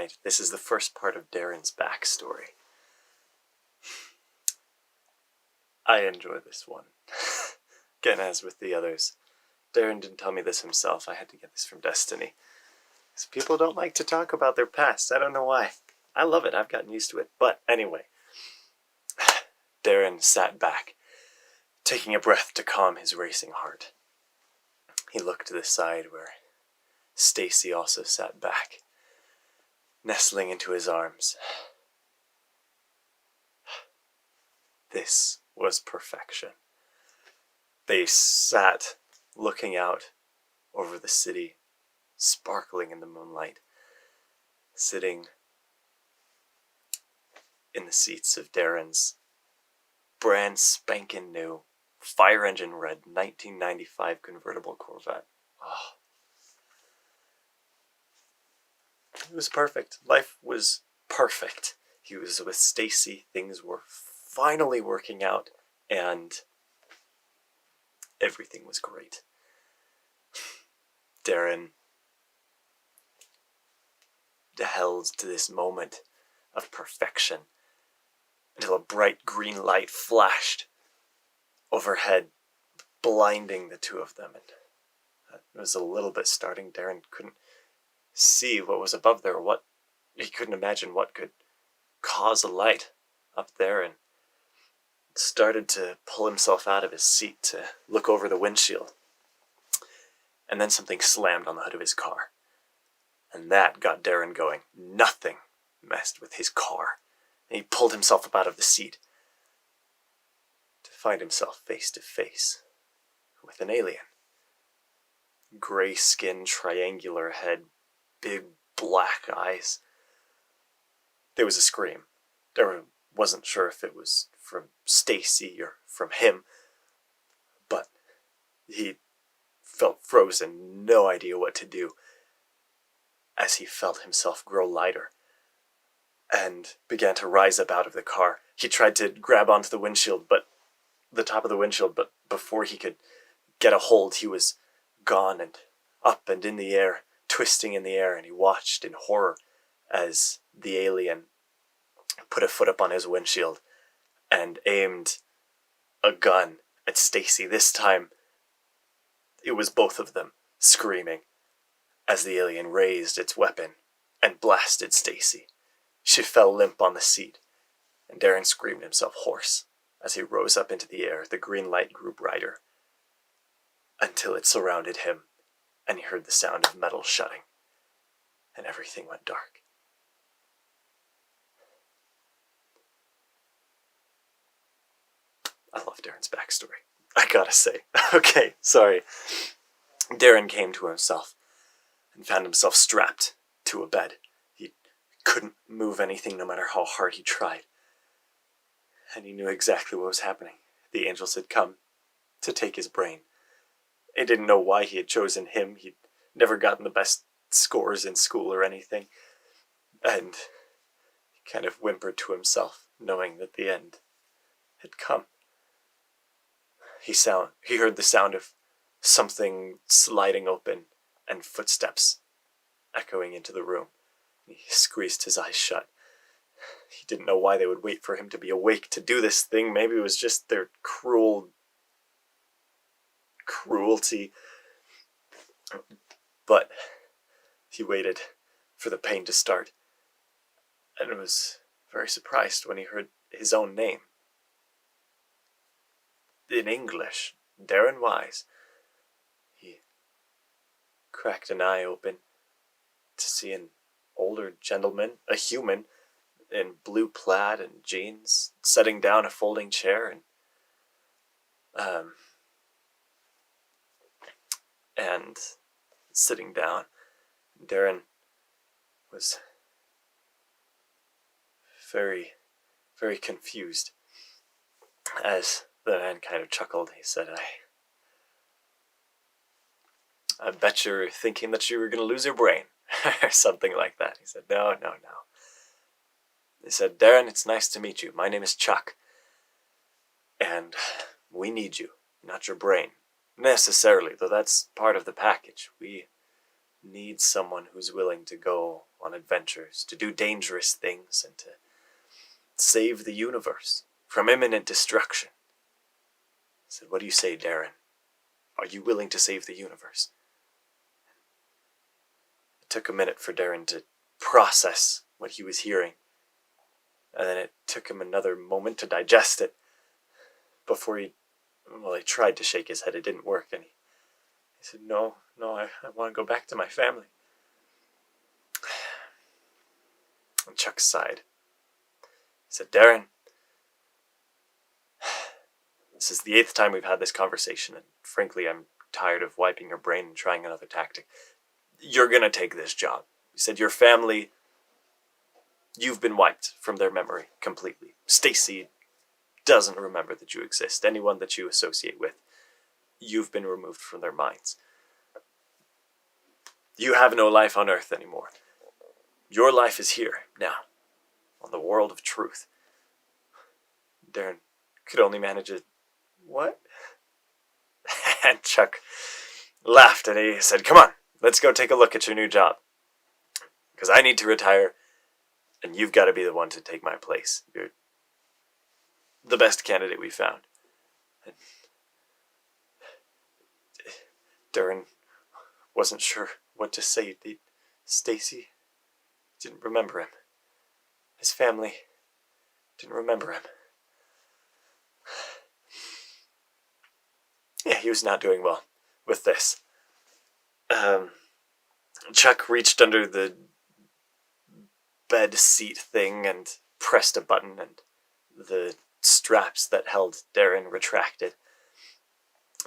tonight. This is the first part of Darren's backstory. I enjoy this one. Again, as with the others. Darren didn't tell me this himself. I had to get this from Destiny. Because people don't like to talk about their past. I don't know why. I love it. I've gotten used to it. But anyway, Darren sat back, taking a breath to calm his racing heart. He looked to the side where Stacy also sat back, nestling into his arms. This was perfection. They sat looking out over the city, sparkling in the moonlight, sitting in the seats of Darren's brand spanking new, fire engine red 1995 convertible Corvette. Oh. It was perfect. Life was perfect. He was with Stacy. Things were finally working out, and everything was great. Darren held to this moment of perfection until a bright green light flashed overhead, blinding the two of them. And it was a little bit starting. Darren couldn't see what was above there, he couldn't imagine what could cause a light up there, and started to pull himself out of his seat to look over the windshield. And then something slammed on the hood of his car. And that got Darren going. Nothing messed with his car. And he pulled himself up out of the seat to find himself face to face with an alien. Gray skin, triangular head, big black eyes. There was a scream. Darren wasn't sure if it was from Stacy or from him, but he felt frozen, no idea what to do, as he felt himself grow lighter and began to rise up out of the car. He tried to grab onto the windshield, the top of the windshield, but before he could get a hold, he was gone and up and in the air, twisting in the air, and he watched in horror as the alien put a foot up on his windshield and aimed a gun at Stacy. This time, it was both of them screaming as the alien raised its weapon and blasted Stacy. She fell limp on the seat, and Darren screamed himself hoarse as he rose up into the air. The green light grew brighter until it surrounded him, and he heard the sound of metal shutting, and everything went dark. I love Darren's backstory, I gotta say. Okay, sorry. Darren came to himself and found himself strapped to a bed. He couldn't move anything no matter how hard he tried. And he knew exactly what was happening. The angels had come to take his brain. He didn't know why he had chosen him. He'd never gotten the best scores in school or anything. And he kind of whimpered to himself, knowing that the end had come. He heard the sound of something sliding open and footsteps echoing into the room. He squeezed his eyes shut. He didn't know why they would wait for him to be awake to do this thing. Maybe it was just their cruelty. But he waited for the pain to start, and was very surprised when he heard his own name. In English, Darren Wise. He cracked an eye open to see an older gentleman, a human, in blue plaid and jeans, setting down a folding chair and sitting down. Darren was very, very confused as the man kind of chuckled. He said, I bet you're thinking that you were going to lose your brain, or something like that. He said, no. He said, Darren, it's nice to meet you. My name is Chuck, and we need you, not your brain. Necessarily, though that's part of the package. We needs someone who's willing to go on adventures, to do dangerous things, and to save the universe from imminent destruction. I said, what do you say, Darren? Are you willing to save the universe? It took a minute for Darren to process what he was hearing, and then it took him another moment to digest it before he tried to shake his head. It didn't work, and he said, no, I want to go back to my family. And Chuck sighed. He said, Darren, this is the 8th time we've had this conversation, and frankly, I'm tired of wiping your brain and trying another tactic. You're going to take this job. He said, your family, you've been wiped from their memory completely. Stacy doesn't remember that you exist. Anyone that you associate with, you've been removed from their minds. You have no life on Earth anymore. Your life is here, now, on the world of truth. Darren could only manage a, what? And Chuck laughed and he said, come on, let's go take a look at your new job. Because I need to retire, and you've got to be the one to take my place. You're the best candidate we found. And Darren wasn't sure what to say. Stacy didn't remember him. His family didn't remember him. Yeah, he was not doing well with this. Chuck reached under the bed seat thing and pressed a button, and the straps that held Darren retracted.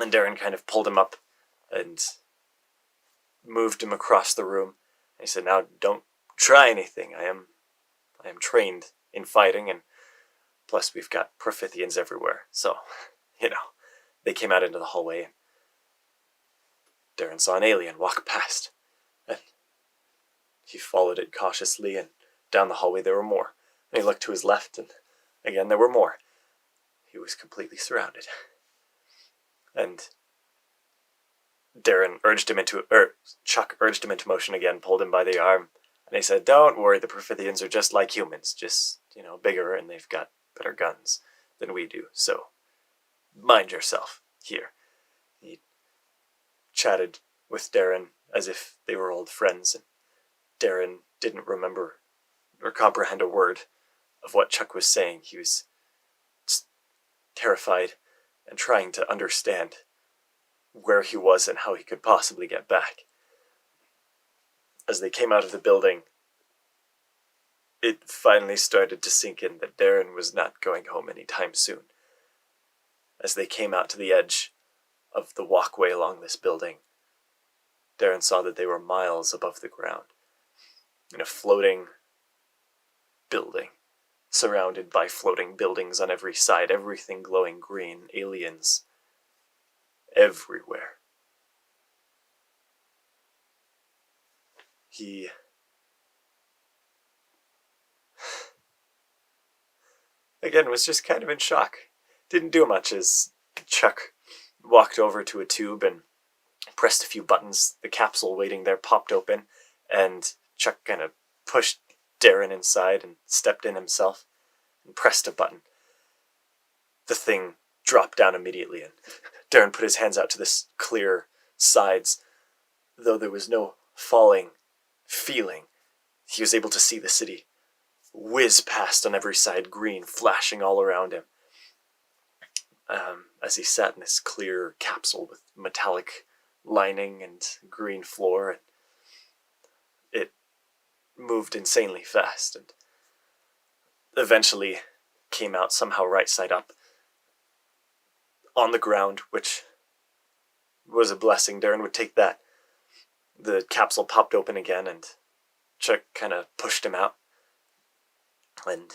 And Darren kind of pulled him up and moved him across the room. And he said, now don't try anything. I am trained in fighting, and plus we've got Profithians everywhere. So, they came out into the hallway, and Darren saw an alien walk past. And he followed it cautiously, and down the hallway there were more. And he looked to his left, and again there were more. He was completely surrounded. And Chuck urged him into motion again, pulled him by the arm, and he said, don't worry, the Profithians are just like humans, just, bigger, and they've got better guns than we do, so mind yourself here. He chatted with Darren as if they were old friends, and Darren didn't remember or comprehend a word of what Chuck was saying. He was just terrified and trying to understand where he was and how he could possibly get back. As they came out of the building, it finally started to sink in that Darren was not going home anytime soon. As they came out to the edge of the walkway along this building, Darren saw that they were miles above the ground, in a floating building, surrounded by floating buildings on every side, everything glowing green, aliens everywhere. He again was just kind of in shock. Didn't do much as Chuck walked over to a tube and pressed a few buttons. The capsule waiting there popped open, and Chuck kind of pushed Darren inside and stepped in himself and pressed a button. The thing dropped down immediately, and Darren put his hands out to the clear sides. Though there was no falling feeling, he was able to see the city whiz past on every side, green flashing all around him. As he sat in this clear capsule with metallic lining and green floor, and it moved insanely fast, and eventually came out somehow right side up on the ground, which was a blessing. Darren would take that. The capsule popped open again, and Chuck kind of pushed him out, and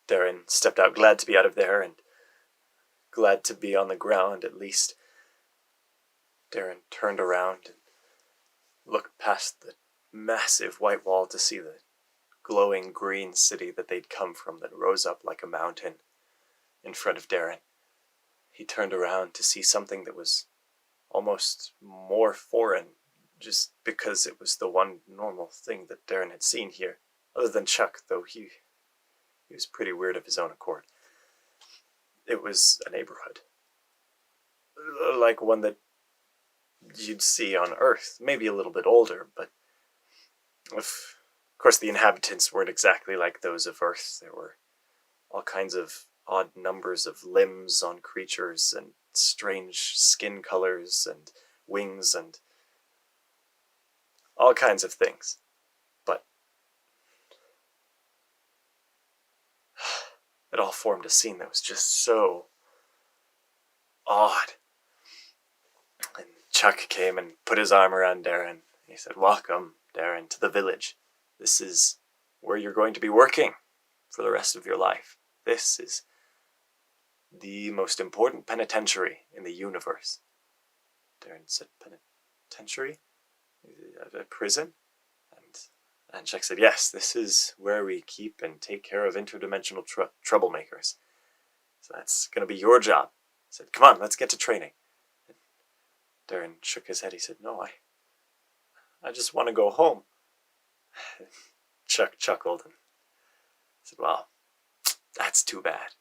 Darren stepped out, glad to be out of there, and glad to be on the ground at least. Darren turned around and looked past the massive white wall to see the glowing green city that they'd come from that rose up like a mountain in front of Darren. He turned around to see something that was almost more foreign, just because it was the one normal thing that Darren had seen here, other than Chuck, though he was pretty weird of his own accord. It was a neighborhood, like one that you'd see on Earth, maybe a little bit older, but of course the inhabitants weren't exactly like those of Earth. There were all kinds of odd numbers of limbs on creatures, and strange skin colors, and wings, and all kinds of things. But it all formed a scene that was just so odd. And Chuck came and put his arm around Darren, and he said, "Welcome, Darren, to the village. This is where you're going to be working for the rest of your life. This is the most important penitentiary in the universe." Darren said, "Penitentiary? A prison?" And Chuck said, "Yes, this is where we keep and take care of interdimensional troublemakers. So that's going to be your job." He said, "Come on, let's get to training." And Darren shook his head. He said, "No, I just want to go home." Chuck chuckled and said, "Well, that's too bad."